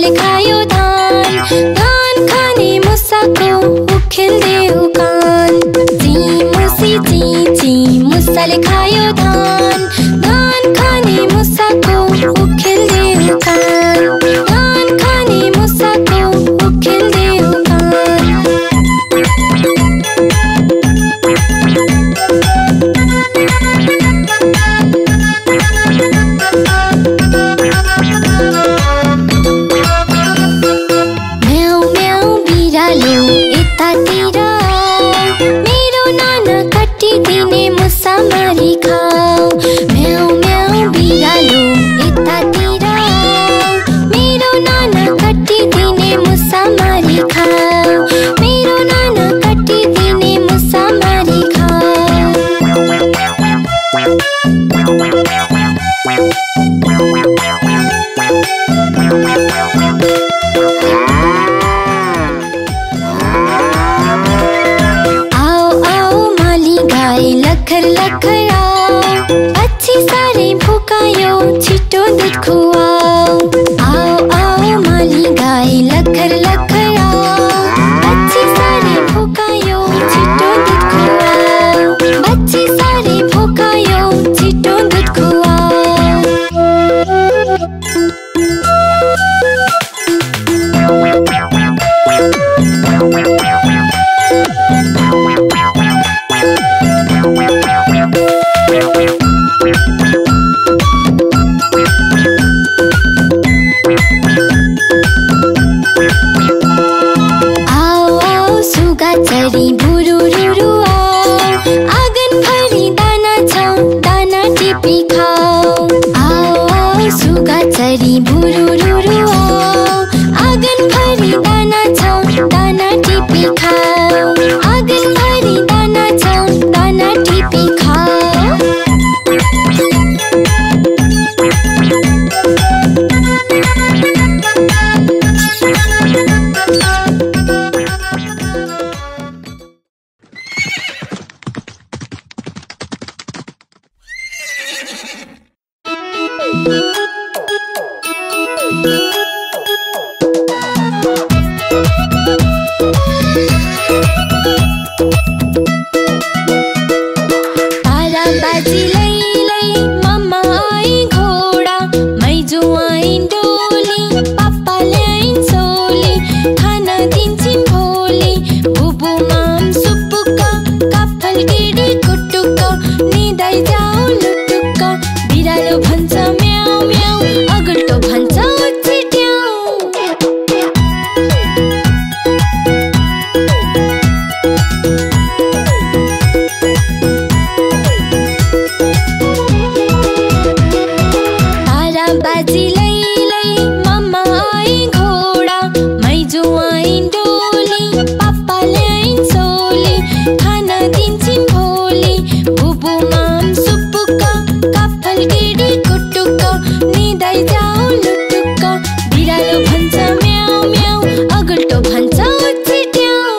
मुसाले खायो धान, धान खाने मुसाको उखेल्दे उकान। ची मुसी ची ची मुसाले खायो धान, धान खाने मुसाको उखेल्दे उकान, धान खाने मुसाको उखेल्दे उकान। म्याउ म्याउ बिरालो यतातिर, मेरो नाना काटिदिने मुसा मारी खाऊ। म्याउ म्याउ बिरालो यतातिर, मेरो नाना काटिदिने मुसा मारी खाऊ, मेरो नाना काटिदिने मुसा मारी खाऊ। आओ आओ माली गाई लखर लखर आओ, अच्छी सारे भुकायो छिटो दूध खुवाओ। आओ आओ माली गाई लखर लखर आओ, अच्छी सारे भुकायो छिटो दूध खुवाओ, बच्ची सारे भुकायो छिटो दूध खुवाओ। आओ आओ सुगा चरी भुरुरुरु आओ, आँगन भरी दाना छ दाना टिपी खाऊ। आओ आओ सुगा चरी भुरुरुरु आओ, आँगन भरी दाना छ दाना टिपी खाऊ, आँगन भरी दाना छ दाना टिपी खाऊ। तारा बाजी लै लै मम्मा आइन् घोडा, मैजू आइन् डोली, पापा ल्याइन् सोली, खाना दिन्छन् भोली। बुबु माम सुपुक्क, काफल गेडी कुटुक्क, निदाइ जाऊ लुटुक्क। बिरालो भन्छ म्याउ म्याउ, अगल्टो भन्छ उछिट्याउ। तारा बाजी लै लै मम्मा आइन् घोडा, मैजू आइन् डोली, पापा ल्याइन् सोली, खाना दिन्छन् भोली। बुबु माम सुपुक्क, काफल गेडी कुटुक्क, निदाइ जाऊ लुटुक्क। बिरालो भन्छ म्याउ म्याउ, अगल्टो भन्छ उछिट्याउ।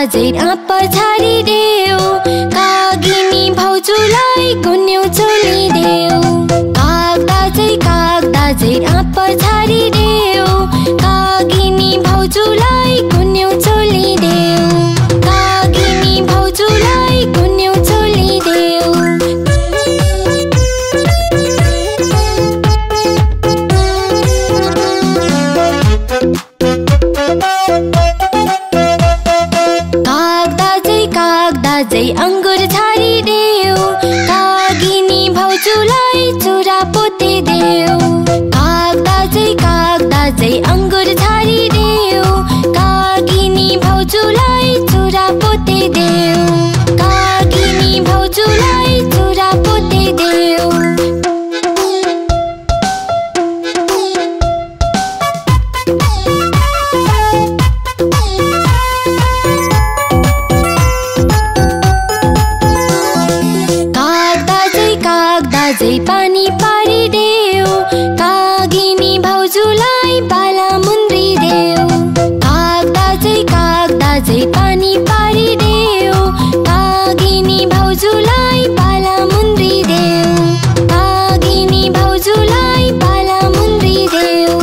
दाजै आँप छारिदेऊ, कागिनी भाउजूलाई गुन्यौ चोलिदेऊ। काग दाजै आँप छारिदेऊ, कागिनी भाउजूलाई गुन्यौ चोलिदेऊ। कागिनी भाउजूलाई गुन्यौ चोलिदेऊ। काग दाजै अंगुर छारिदेऊ, कागिनी भाउजूलाई चुरा पोतिदेऊ। काग दाजै अंगुर छारिदेऊ, कागिनी भाउजूलाई चुरा पोतिदेऊ। कागिनी भाउजूलाई चुरा पोतिदेऊ। काग दाजै पानी पारिदेऊ, कागिनी भाउजूलाई बाला मुन्द्रिदेऊ। काग दाजै पानी पारिदेऊ, कागिनी भाउजूलाई बाला मुन्द्रिदेऊ। कागिनी भाउजूलाई बाला मुन्द्रिदेऊ।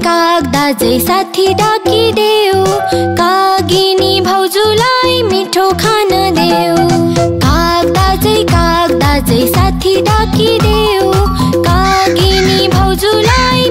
काग दाजै साथी डाकिदेऊ, कागिनी भाउजूलाई मिठो खाना देऊ। काग दाजै साथी डाकिदेऊ, कागिनी भाउजूलाई